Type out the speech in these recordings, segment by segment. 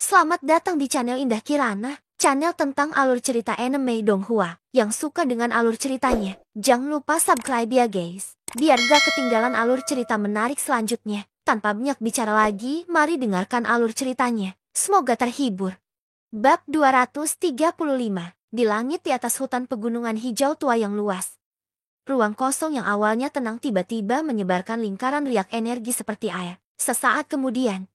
Selamat datang di channel Indah Kirana, channel tentang alur cerita anime Donghua. Yang suka dengan alur ceritanya, jangan lupa subscribe ya guys, biar gak ketinggalan alur cerita menarik selanjutnya. Tanpa banyak bicara lagi, mari dengarkan alur ceritanya. Semoga terhibur. Bab 235. Di langit di atas hutan pegunungan hijau tua yang luas. Ruang kosong yang awalnya tenang tiba-tiba menyebarkan lingkaran riak energi seperti air. Sesaat kemudian,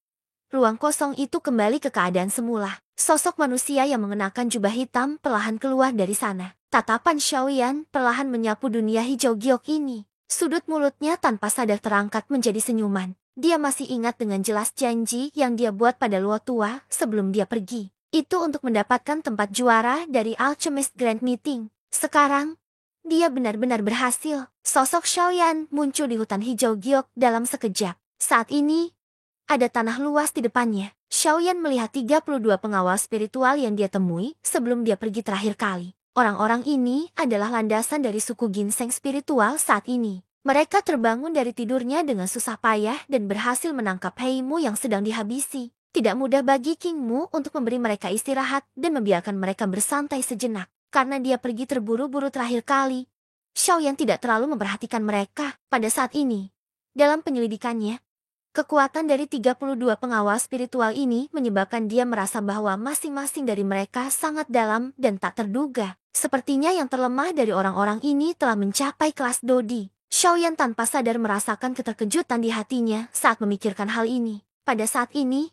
ruang kosong itu kembali ke keadaan semula. Sosok manusia yang mengenakan jubah hitam perlahan keluar dari sana. Tatapan Xiaoyan perlahan menyapu dunia hijau giok ini. Sudut mulutnya tanpa sadar terangkat menjadi senyuman. Dia masih ingat dengan jelas janji yang dia buat pada Luo Tua sebelum dia pergi. Itu untuk mendapatkan tempat juara dari Alchemist Grand Meeting. Sekarang, dia benar-benar berhasil. Sosok Xiaoyan muncul di hutan hijau giok dalam sekejap. Saat ini, ada tanah luas di depannya. Xiaoyan melihat 32 pengawal spiritual yang dia temui sebelum dia pergi terakhir kali. Orang-orang ini adalah landasan dari suku ginseng spiritual saat ini. Mereka terbangun dari tidurnya dengan susah payah dan berhasil menangkap Heimu yang sedang dihabisi. Tidak mudah bagi King Mu untuk memberi mereka istirahat dan membiarkan mereka bersantai sejenak. Karena dia pergi terburu-buru terakhir kali, Xiaoyan tidak terlalu memperhatikan mereka pada saat ini. Dalam penyelidikannya, kekuatan dari 32 pengawal spiritual ini menyebabkan dia merasa bahwa masing-masing dari mereka sangat dalam dan tak terduga. Sepertinya yang terlemah dari orang-orang ini telah mencapai kelas Dodi. Xiaoyan tanpa sadar merasakan keterkejutan di hatinya saat memikirkan hal ini. Pada saat ini,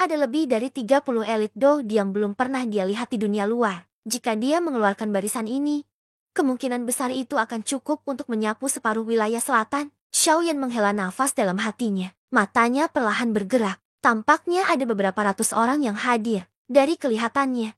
ada lebih dari 30 elit Dodi yang belum pernah dia lihat di dunia luar. Jika dia mengeluarkan barisan ini, kemungkinan besar itu akan cukup untuk menyapu separuh wilayah selatan. Xiaoyan menghela nafas dalam hatinya. Matanya perlahan bergerak. Tampaknya ada beberapa ratus orang yang hadir. Dari kelihatannya,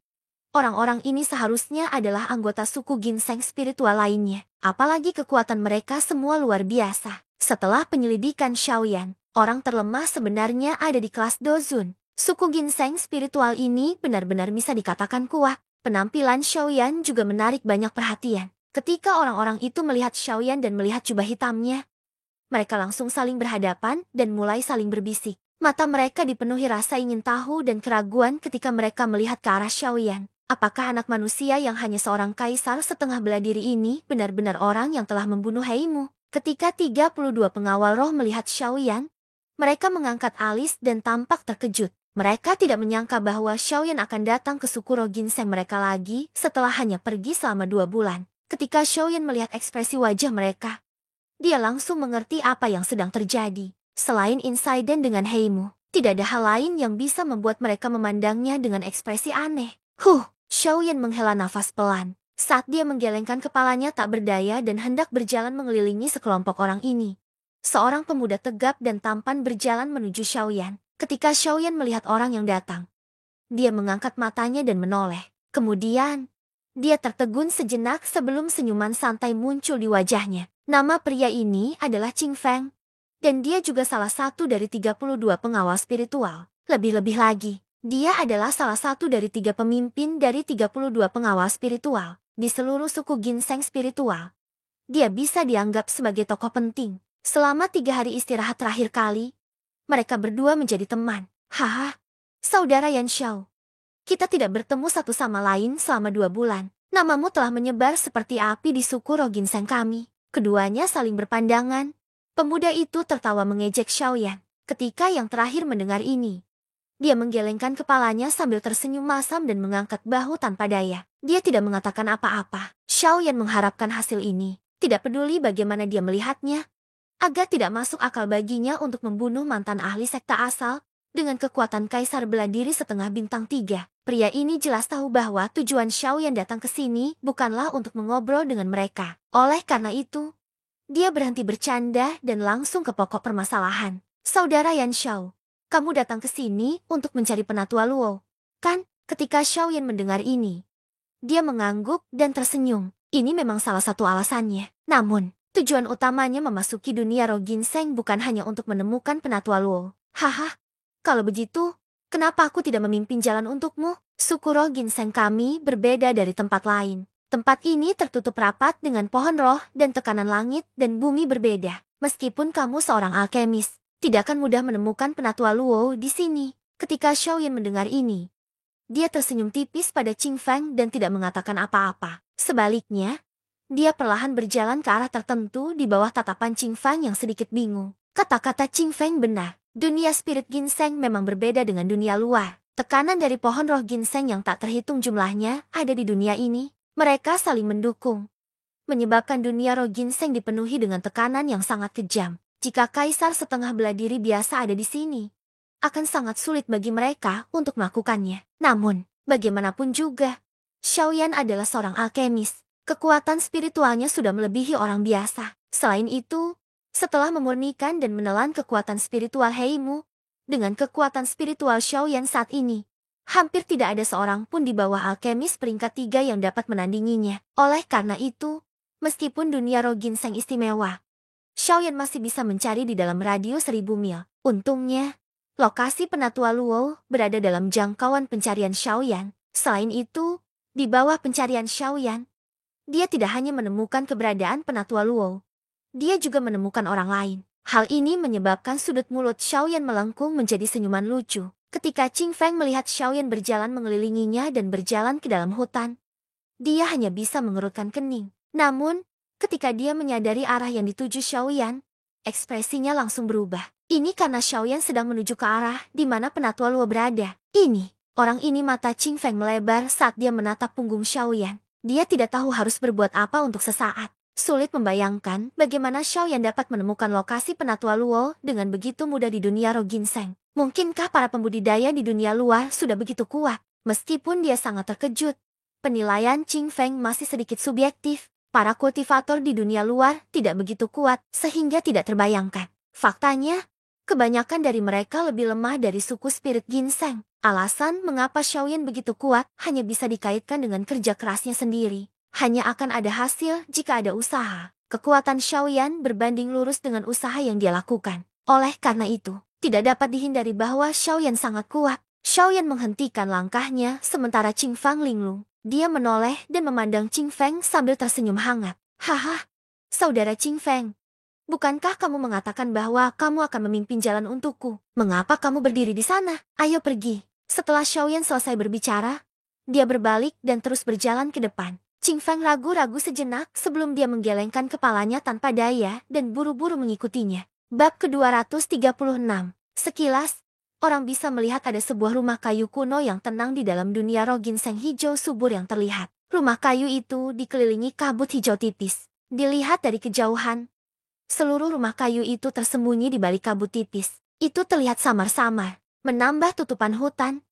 orang-orang ini seharusnya adalah anggota suku ginseng spiritual lainnya. Apalagi kekuatan mereka semua luar biasa. Setelah penyelidikan Xiaoyan, orang terlemah sebenarnya ada di kelas Dozun. Suku ginseng spiritual ini benar-benar bisa dikatakan kuat. Penampilan Xiaoyan juga menarik banyak perhatian. Ketika orang-orang itu melihat Xiaoyan dan melihat jubah hitamnya, mereka langsung saling berhadapan dan mulai saling berbisik. Mata mereka dipenuhi rasa ingin tahu dan keraguan ketika mereka melihat ke arah Xiaoyan. Apakah anak manusia yang hanya seorang kaisar setengah bela diri ini benar-benar orang yang telah membunuh Heimu? Ketika 32 pengawal roh melihat Xiaoyan, mereka mengangkat alis dan tampak terkejut. Mereka tidak menyangka bahwa Xiaoyan akan datang ke suku roh ginseng mereka lagi setelah hanya pergi selama 2 bulan. Ketika Xiaoyan melihat ekspresi wajah mereka, dia langsung mengerti apa yang sedang terjadi. Selain insiden dengan Heimu, tidak ada hal lain yang bisa membuat mereka memandangnya dengan ekspresi aneh. Xiaoyan menghela nafas pelan. Saat dia menggelengkan kepalanya tak berdaya dan hendak berjalan mengelilingi sekelompok orang ini. Seorang pemuda tegap dan tampan berjalan menuju Xiaoyan. Ketika Xiaoyan melihat orang yang datang, dia mengangkat matanya dan menoleh. Kemudian, dia tertegun sejenak sebelum senyuman santai muncul di wajahnya. Nama pria ini adalah Qing Feng, dan dia juga salah satu dari 32 pengawal spiritual. Lebih-lebih lagi, dia adalah salah satu dari 3 pemimpin dari 32 pengawal spiritual di seluruh suku ginseng spiritual. Dia bisa dianggap sebagai tokoh penting. Selama 3 hari istirahat terakhir kali, mereka berdua menjadi teman. Saudara Yan Xiao, kita tidak bertemu satu sama lain selama 2 bulan. Namamu telah menyebar seperti api di suku roh ginseng kami. Keduanya saling berpandangan. Pemuda itu tertawa mengejek Xiaoyan. Ketika yang terakhir mendengar ini, dia menggelengkan kepalanya sambil tersenyum masam dan mengangkat bahu tanpa daya. Dia tidak mengatakan apa-apa. Xiaoyan mengharapkan hasil ini. Tidak peduli bagaimana dia melihatnya. Agak tidak masuk akal baginya untuk membunuh mantan ahli sekte asal dengan kekuatan kaisar bela diri setengah bintang 3. Pria ini jelas tahu bahwa tujuan Xiaoyan datang ke sini bukanlah untuk mengobrol dengan mereka. Oleh karena itu, dia berhenti bercanda dan langsung ke pokok permasalahan. Saudara Yan Xiao, kamu datang ke sini untuk mencari penatua Luo, kan? Ketika Xiaoyan mendengar ini, dia mengangguk dan tersenyum. Ini memang salah satu alasannya. Namun, tujuan utamanya memasuki dunia roh ginseng bukan hanya untuk menemukan penatua Luo. Kalau begitu, kenapa aku tidak memimpin jalan untukmu? Suku roh ginseng kami berbeda dari tempat lain. Tempat ini tertutup rapat dengan pohon roh dan tekanan langit dan bumi berbeda. Meskipun kamu seorang alkemis, tidak akan mudah menemukan penatua Luo di sini. Ketika Xiaoyan mendengar ini, dia tersenyum tipis pada Qing Feng dan tidak mengatakan apa-apa. Sebaliknya, dia perlahan berjalan ke arah tertentu di bawah tatapan Qing Feng yang sedikit bingung. Kata-kata Qing Feng benar. Dunia spirit ginseng memang berbeda dengan dunia luar. Tekanan dari pohon roh ginseng yang tak terhitung jumlahnya ada di dunia ini. Mereka saling mendukung, menyebabkan dunia roh ginseng dipenuhi dengan tekanan yang sangat kejam. Jika kaisar setengah bela diri biasa ada di sini, akan sangat sulit bagi mereka untuk melakukannya. Namun, bagaimanapun juga, Xiaoyan adalah seorang alkemis. Kekuatan spiritualnya sudah melebihi orang biasa. Selain itu, setelah memurnikan dan menelan kekuatan spiritual Heimu, dengan kekuatan spiritual Xiaoyan saat ini, hampir tidak ada seorang pun di bawah alkemis peringkat 3 yang dapat menandinginya. Oleh karena itu, meskipun dunia roh ginseng istimewa, Xiaoyan masih bisa mencari di dalam radius 1000 mil. Untungnya, lokasi Penatua Luo berada dalam jangkauan pencarian Xiaoyan. Selain itu, di bawah pencarian Xiaoyan, dia tidak hanya menemukan keberadaan Penatua Luo, dia juga menemukan orang lain. Hal ini menyebabkan sudut mulut Xiaoyan melengkung menjadi senyuman lucu. Ketika Qing Feng melihat Xiaoyan berjalan mengelilinginya dan berjalan ke dalam hutan, dia hanya bisa mengerutkan kening. Namun, ketika dia menyadari arah yang dituju Xiaoyan, ekspresinya langsung berubah. Ini karena Xiaoyan sedang menuju ke arah di mana Penatua Luo berada. Orang ini mata Qing Feng melebar saat dia menatap punggung Xiaoyan. Dia tidak tahu harus berbuat apa untuk sesaat. Sulit membayangkan bagaimana Xiaoyan dapat menemukan lokasi Penatua Luo dengan begitu mudah di dunia roh ginseng. Mungkinkah para pembudidaya di dunia luar sudah begitu kuat? Meskipun dia sangat terkejut, penilaian Qing Feng masih sedikit subjektif. Para kultivator di dunia luar tidak begitu kuat sehingga tidak terbayangkan. Faktanya, kebanyakan dari mereka lebih lemah dari suku spirit ginseng. Alasan mengapa Xiaoyan begitu kuat hanya bisa dikaitkan dengan kerja kerasnya sendiri. Hanya akan ada hasil jika ada usaha. Kekuatan Xiaoyan berbanding lurus dengan usaha yang dia lakukan. Oleh karena itu, tidak dapat dihindari bahwa Xiaoyan sangat kuat. Xiaoyan menghentikan langkahnya sementara Qing Feng linglung. Dia menoleh dan memandang Qing Feng sambil tersenyum hangat. Haha, saudara Qing Feng, bukankah kamu mengatakan bahwa kamu akan memimpin jalan untukku? Mengapa kamu berdiri di sana? Ayo pergi. Setelah Xiaoyan selesai berbicara, dia berbalik dan terus berjalan ke depan. Qing Feng ragu-ragu sejenak sebelum dia menggelengkan kepalanya tanpa daya dan buru-buru mengikutinya. Bab ke-236. Sekilas, orang bisa melihat ada sebuah rumah kayu kuno yang tenang di dalam dunia roh ginseng hijau subur yang terlihat. Rumah kayu itu dikelilingi kabut hijau tipis. Dilihat dari kejauhan, seluruh rumah kayu itu tersembunyi di balik kabut tipis. Itu terlihat samar-samar, menambah tutupan hutan,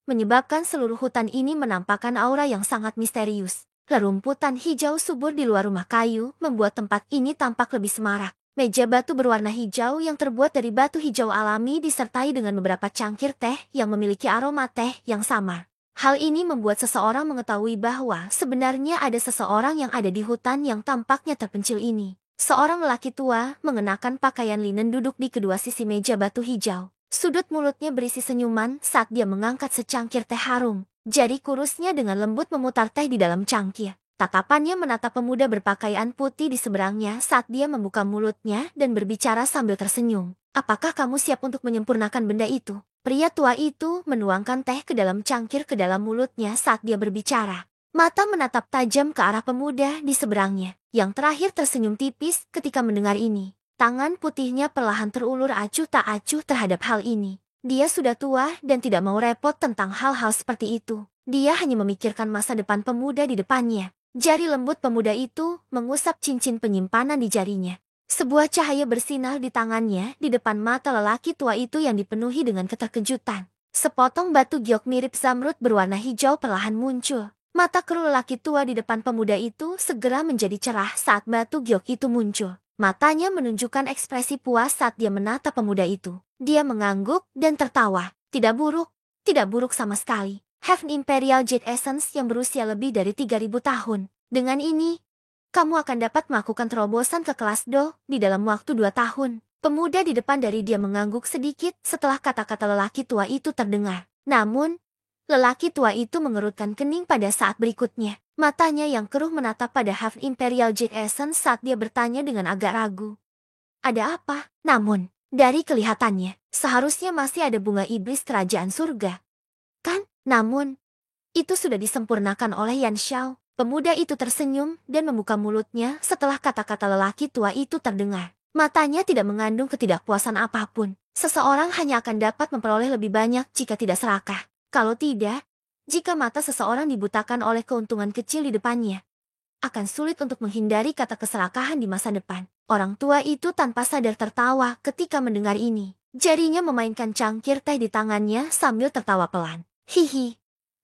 menyebabkan seluruh hutan ini menampakkan aura yang sangat misterius. Rerumputan hijau subur di luar rumah kayu membuat tempat ini tampak lebih semarak. Meja batu berwarna hijau yang terbuat dari batu hijau alami disertai dengan beberapa cangkir teh yang memiliki aroma teh yang samar. Hal ini membuat seseorang mengetahui bahwa sebenarnya ada seseorang yang ada di hutan yang tampaknya terpencil ini. Seorang lelaki tua mengenakan pakaian linen duduk di kedua sisi meja batu hijau. Sudut mulutnya berisi senyuman saat dia mengangkat secangkir teh harum. Jari kurusnya dengan lembut memutar teh di dalam cangkir. Tatapannya menatap pemuda berpakaian putih di seberangnya saat dia membuka mulutnya dan berbicara sambil tersenyum. Apakah kamu siap untuk menyempurnakan benda itu? Pria tua itu menuangkan teh ke dalam cangkir ke dalam mulutnya saat dia berbicara. Mata menatap tajam ke arah pemuda di seberangnya. Yang terakhir tersenyum tipis ketika mendengar ini. Tangan putihnya perlahan terulur acuh tak acuh terhadap hal ini. Dia sudah tua dan tidak mau repot tentang hal-hal seperti itu. Dia hanya memikirkan masa depan pemuda di depannya. Jari lembut pemuda itu mengusap cincin penyimpanan di jarinya. Sebuah cahaya bersinar di tangannya di depan mata lelaki tua itu yang dipenuhi dengan keterkejutan. Sepotong batu giok mirip zamrud berwarna hijau perlahan muncul. Mata keruh lelaki tua di depan pemuda itu segera menjadi cerah saat batu giok itu muncul. Matanya menunjukkan ekspresi puas saat dia menatap pemuda itu. Dia mengangguk dan tertawa. Tidak buruk sama sekali. Heaven Imperial Jade Essence yang berusia lebih dari 3000 tahun. Dengan ini, kamu akan dapat melakukan terobosan ke kelas Do di dalam waktu 2 tahun. Pemuda di depan dari dia mengangguk sedikit setelah kata-kata lelaki tua itu terdengar. Namun, lelaki tua itu mengerutkan kening pada saat berikutnya. Matanya yang keruh menatap pada Heaven Imperial Jade Essence saat dia bertanya dengan agak ragu. Ada apa? Namun, Dari kelihatannya, seharusnya masih ada bunga iblis kerajaan surga. Kan? Namun, itu sudah disempurnakan oleh Yan Xiao. Pemuda itu tersenyum dan membuka mulutnya setelah kata-kata lelaki tua itu terdengar. Matanya tidak mengandung ketidakpuasan apapun. Seseorang hanya akan dapat memperoleh lebih banyak jika tidak serakah. Kalau tidak, jika mata seseorang dibutakan oleh keuntungan kecil di depannya, akan sulit untuk menghindari kata keserakahan di masa depan. Orang tua itu tanpa sadar tertawa ketika mendengar ini. Jarinya memainkan cangkir teh di tangannya sambil tertawa pelan. Hihi.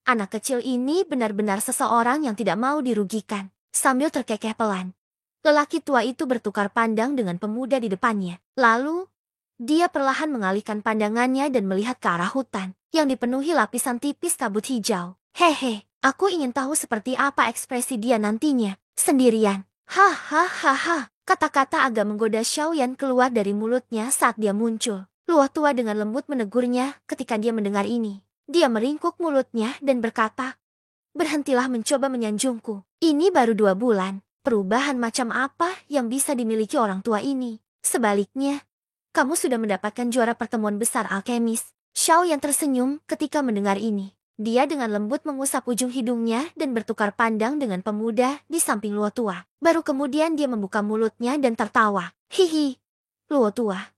Anak kecil ini benar-benar seseorang yang tidak mau dirugikan. Sambil terkekeh pelan, lelaki tua itu bertukar pandang dengan pemuda di depannya. Lalu, dia perlahan mengalihkan pandangannya dan melihat ke arah hutan yang dipenuhi lapisan tipis kabut hijau. Hehe, aku ingin tahu seperti apa ekspresi dia nantinya, sendirian. Hahaha, kata-kata agak menggoda Xiaoyan keluar dari mulutnya saat dia muncul. Luo tua dengan lembut menegurnya ketika dia mendengar ini. Dia meringkuk mulutnya dan berkata, "Berhentilah mencoba menyanjungku. Ini baru 2 bulan. Perubahan macam apa yang bisa dimiliki orang tua ini? Sebaliknya, kamu sudah mendapatkan juara pertemuan besar alkemis." Xiao yang tersenyum ketika mendengar ini. Dia dengan lembut mengusap ujung hidungnya dan bertukar pandang dengan pemuda di samping Luo tua. Baru kemudian dia membuka mulutnya dan tertawa. Hihi, Luo tua.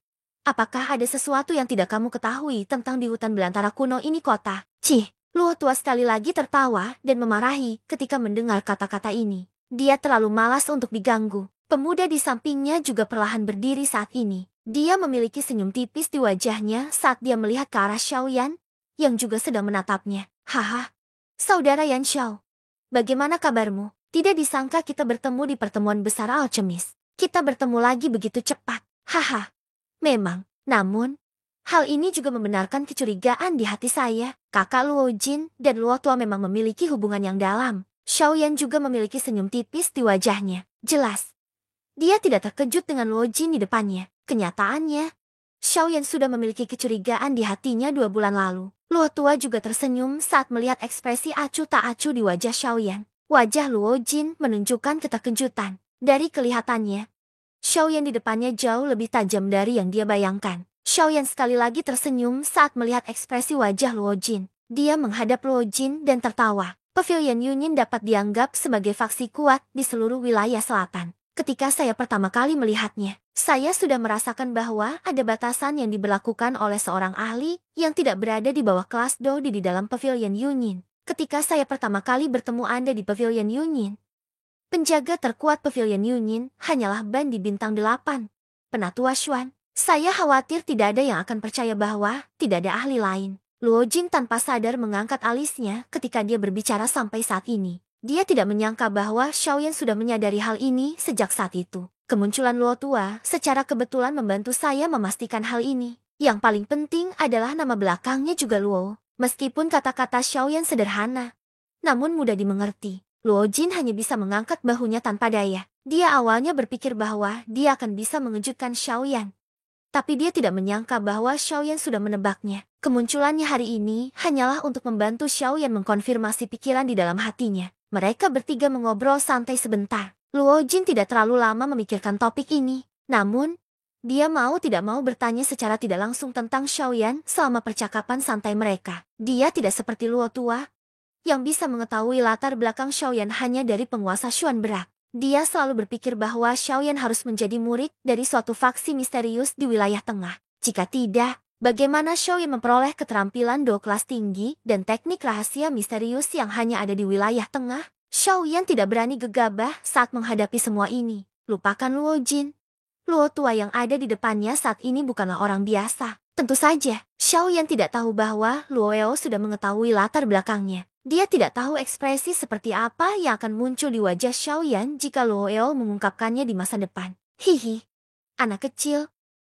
Apakah ada sesuatu yang tidak kamu ketahui tentang di hutan belantara kuno ini kota? Cih, Luo tua sekali lagi tertawa dan memarahi ketika mendengar kata-kata ini. Dia terlalu malas untuk diganggu. Pemuda di sampingnya juga perlahan berdiri saat ini. Dia memiliki senyum tipis di wajahnya saat dia melihat ke arah Xiaoyan yang juga sedang menatapnya. Haha, saudara Yan Xiao. Bagaimana kabarmu? Tidak disangka kita bertemu di pertemuan besar alkemis. Kita bertemu lagi begitu cepat. Haha. Memang, namun, hal ini juga membenarkan kecurigaan di hati saya. Kakak Luo Jin dan Luo Tua memang memiliki hubungan yang dalam. Xiaoyan juga memiliki senyum tipis di wajahnya. Jelas, dia tidak terkejut dengan Luo Jin di depannya. Kenyataannya, Xiaoyan sudah memiliki kecurigaan di hatinya 2 bulan lalu. Luo Tua juga tersenyum saat melihat ekspresi acuh tak acuh di wajah Xiaoyan. Wajah Luo Jin menunjukkan keterkejutan. Dari kelihatannya, Xiaoyan di depannya jauh lebih tajam dari yang dia bayangkan. Xiaoyan sekali lagi tersenyum saat melihat ekspresi wajah Luo Jin. Dia menghadap Luo Jin dan tertawa. Pavilion Yunin dapat dianggap sebagai faksi kuat di seluruh wilayah selatan. Ketika saya pertama kali melihatnya, saya sudah merasakan bahwa ada batasan yang diberlakukan oleh seorang ahli yang tidak berada di bawah kelas Dodi di dalam Pavilion Yunin. Ketika saya pertama kali bertemu Anda di Pavilion Yunin, penjaga terkuat Pavilion Yunin hanyalah Ban di bintang 8. Penatua Xuan, saya khawatir tidak ada yang akan percaya bahwa tidak ada ahli lain. Luo Jin tanpa sadar mengangkat alisnya ketika dia berbicara sampai saat ini. Dia tidak menyangka bahwa Xiaoyan sudah menyadari hal ini sejak saat itu. Kemunculan Luo tua secara kebetulan membantu saya memastikan hal ini. Yang paling penting adalah nama belakangnya juga Luo. Meskipun kata-kata Xiaoyan sederhana, namun mudah dimengerti. Luo Jin hanya bisa mengangkat bahunya tanpa daya. Dia awalnya berpikir bahwa dia akan bisa mengejutkan Xiaoyan. Tapi dia tidak menyangka bahwa Xiaoyan sudah menebaknya. Kemunculannya hari ini hanyalah untuk membantu Xiaoyan mengkonfirmasi pikiran di dalam hatinya. Mereka bertiga mengobrol santai sebentar. Luo Jin tidak terlalu lama memikirkan topik ini. Namun, dia mau tidak mau bertanya secara tidak langsung tentang Xiaoyan selama percakapan santai mereka. Dia tidak seperti Luo tua yang bisa mengetahui latar belakang Xiaoyan hanya dari penguasa Xuan berak. Dia selalu berpikir bahwa Xiaoyan harus menjadi murid dari suatu faksi misterius di wilayah tengah. Jika tidak, bagaimana Xiaoyan memperoleh keterampilan do kelas tinggi dan teknik rahasia misterius yang hanya ada di wilayah tengah? Xiaoyan tidak berani gegabah saat menghadapi semua ini. Lupakan Luo Jin. Luo tua yang ada di depannya saat ini bukanlah orang biasa. Tentu saja, Xiaoyan tidak tahu bahwa Luo Eo sudah mengetahui latar belakangnya. Dia tidak tahu ekspresi seperti apa yang akan muncul di wajah Xiaoyan jika Luo Eo mengungkapkannya di masa depan. Hihi, anak kecil,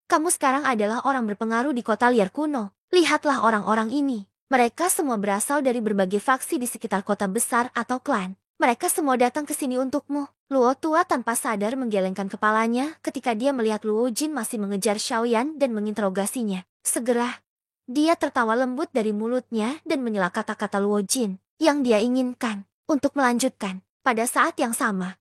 kamu sekarang adalah orang berpengaruh di kota liar kuno. Lihatlah orang-orang ini. Mereka semua berasal dari berbagai faksi di sekitar kota besar atau klan. Mereka semua datang ke sini untukmu. Luo tua tanpa sadar menggelengkan kepalanya ketika dia melihat Luo Jin masih mengejar Xiaoyan dan menginterogasinya. Segera, dia tertawa lembut dari mulutnya dan menyela kata-kata Luo Jin yang dia inginkan untuk melanjutkan. Pada saat yang sama,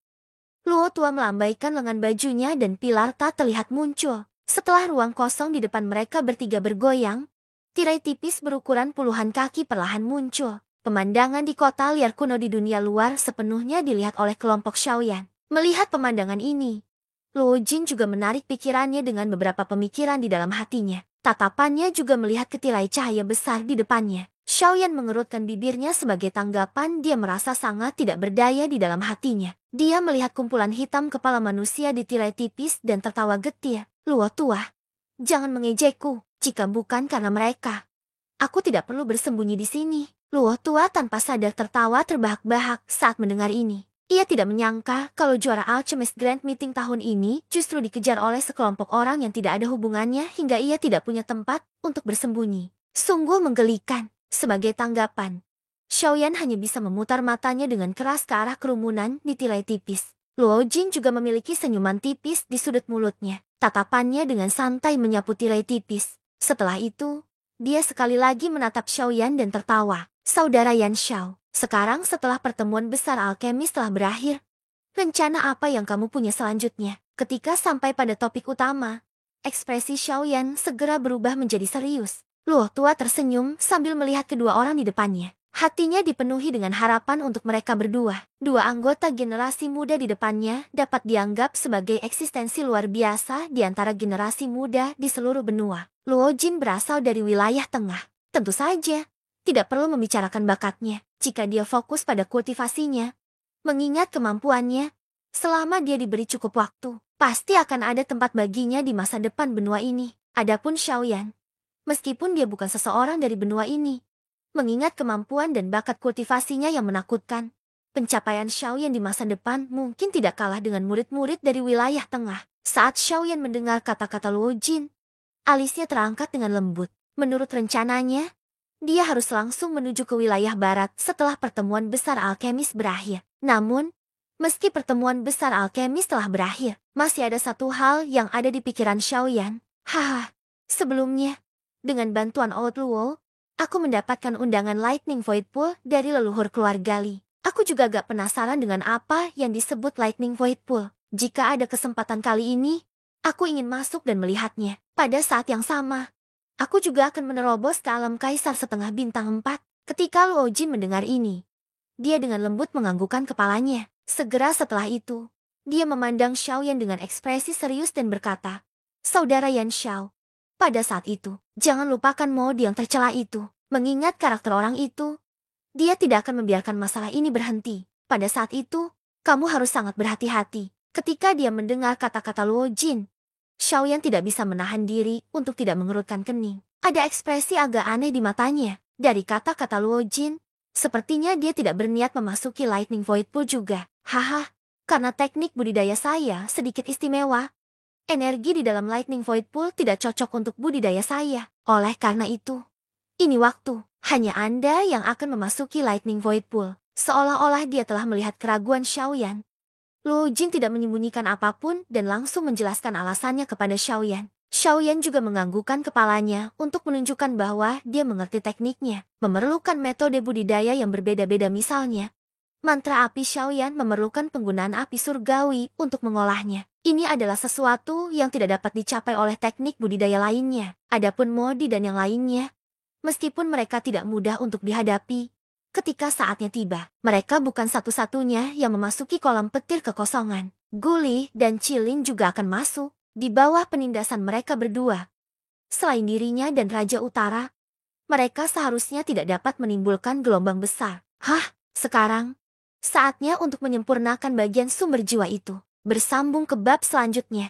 Luo tua melambaikan lengan bajunya dan pilar tak terlihat muncul. Setelah ruang kosong di depan mereka bertiga bergoyang, tirai tipis berukuran puluhan kaki perlahan muncul. Pemandangan di kota liar kuno di dunia luar sepenuhnya dilihat oleh kelompok Xiaoyan. Melihat pemandangan ini, Luo Jin juga menarik pikirannya dengan beberapa pemikiran di dalam hatinya. Tatapannya juga melihat ke tirai cahaya besar di depannya. Xiaoyan mengerutkan bibirnya sebagai tanggapan. Dia merasa sangat tidak berdaya di dalam hatinya. Dia melihat kumpulan hitam kepala manusia di tirai tipis dan tertawa getir. Luo tua, jangan mengejekku. Jika bukan karena mereka, aku tidak perlu bersembunyi di sini. Luo tua tanpa sadar tertawa terbahak-bahak saat mendengar ini. Ia tidak menyangka kalau juara Alchemist Grand Meeting tahun ini justru dikejar oleh sekelompok orang yang tidak ada hubungannya hingga ia tidak punya tempat untuk bersembunyi. Sungguh menggelikan. Sebagai tanggapan, Xiaoyan hanya bisa memutar matanya dengan keras ke arah kerumunan di tirai tipis. Luo Jin juga memiliki senyuman tipis di sudut mulutnya. Tatapannya dengan santai menyapu tirai tipis. Setelah itu, dia sekali lagi menatap Xiaoyan dan tertawa. Saudara Yan Xiao. Sekarang setelah pertemuan besar alkemis telah berakhir, rencana apa yang kamu punya selanjutnya? Ketika sampai pada topik utama, ekspresi Xiaoyan segera berubah menjadi serius. Luo tua tersenyum sambil melihat kedua orang di depannya. Hatinya dipenuhi dengan harapan untuk mereka berdua. Dua anggota generasi muda di depannya dapat dianggap sebagai eksistensi luar biasa di antara generasi muda di seluruh benua. Luo Jin berasal dari wilayah tengah. Tentu saja, tidak perlu membicarakan bakatnya. Jika dia fokus pada kultivasinya, mengingat kemampuannya, selama dia diberi cukup waktu, pasti akan ada tempat baginya di masa depan benua ini. Adapun Xiaoyan, meskipun dia bukan seseorang dari benua ini, mengingat kemampuan dan bakat kultivasinya yang menakutkan, pencapaian Xiaoyan di masa depan mungkin tidak kalah dengan murid-murid dari wilayah tengah. Saat Xiaoyan mendengar kata-kata Luo Jin, alisnya terangkat dengan lembut. Menurut rencananya, dia harus langsung menuju ke wilayah barat setelah pertemuan besar alkemis berakhir. Namun, meski pertemuan besar alkemis telah berakhir, masih ada satu hal yang ada di pikiran Xiaoyan. Haha, sebelumnya, dengan bantuan Old Luo, aku mendapatkan undangan Lightning Void Pool dari leluhur keluarga Li. Aku juga gak penasaran dengan apa yang disebut Lightning Void Pool. Jika ada kesempatan kali ini, aku ingin masuk dan melihatnya. Pada saat yang sama, aku juga akan menerobos ke alam kaisar setengah bintang 4. Ketika Luo Jin mendengar ini, dia dengan lembut menganggukkan kepalanya. Segera setelah itu, dia memandang Xiaoyan dengan ekspresi serius dan berkata, Saudara Yan Xiao, pada saat itu, jangan lupakan mode yang tercela itu. Mengingat karakter orang itu, dia tidak akan membiarkan masalah ini berhenti. Pada saat itu, kamu harus sangat berhati-hati. Ketika dia mendengar kata-kata Luo Jin, Xiaoyan tidak bisa menahan diri untuk tidak mengerutkan kening. Ada ekspresi agak aneh di matanya. Dari kata-kata Luo Jin, sepertinya dia tidak berniat memasuki Lightning Void Pool juga. Haha, karena teknik budidaya saya sedikit istimewa, energi di dalam Lightning Void Pool tidak cocok untuk budidaya saya. Oleh karena itu, ini waktu. Hanya Anda yang akan memasuki Lightning Void Pool. Seolah-olah dia telah melihat keraguan Xiaoyan. Luo Jin tidak menyembunyikan apapun dan langsung menjelaskan alasannya kepada Xiaoyan. Xiaoyan juga menganggukkan kepalanya untuk menunjukkan bahwa dia mengerti tekniknya. Memerlukan metode budidaya yang berbeda-beda, misalnya mantra api Xiaoyan memerlukan penggunaan api surgawi untuk mengolahnya. Ini adalah sesuatu yang tidak dapat dicapai oleh teknik budidaya lainnya. Adapun Modi dan yang lainnya, meskipun mereka tidak mudah untuk dihadapi, ketika saatnya tiba, mereka bukan satu-satunya yang memasuki kolam petir kekosongan. Guli dan Cilin juga akan masuk di bawah penindasan mereka berdua. Selain dirinya dan Raja Utara, mereka seharusnya tidak dapat menimbulkan gelombang besar. Sekarang, saatnya untuk menyempurnakan bagian sumber jiwa itu. Bersambung ke bab selanjutnya.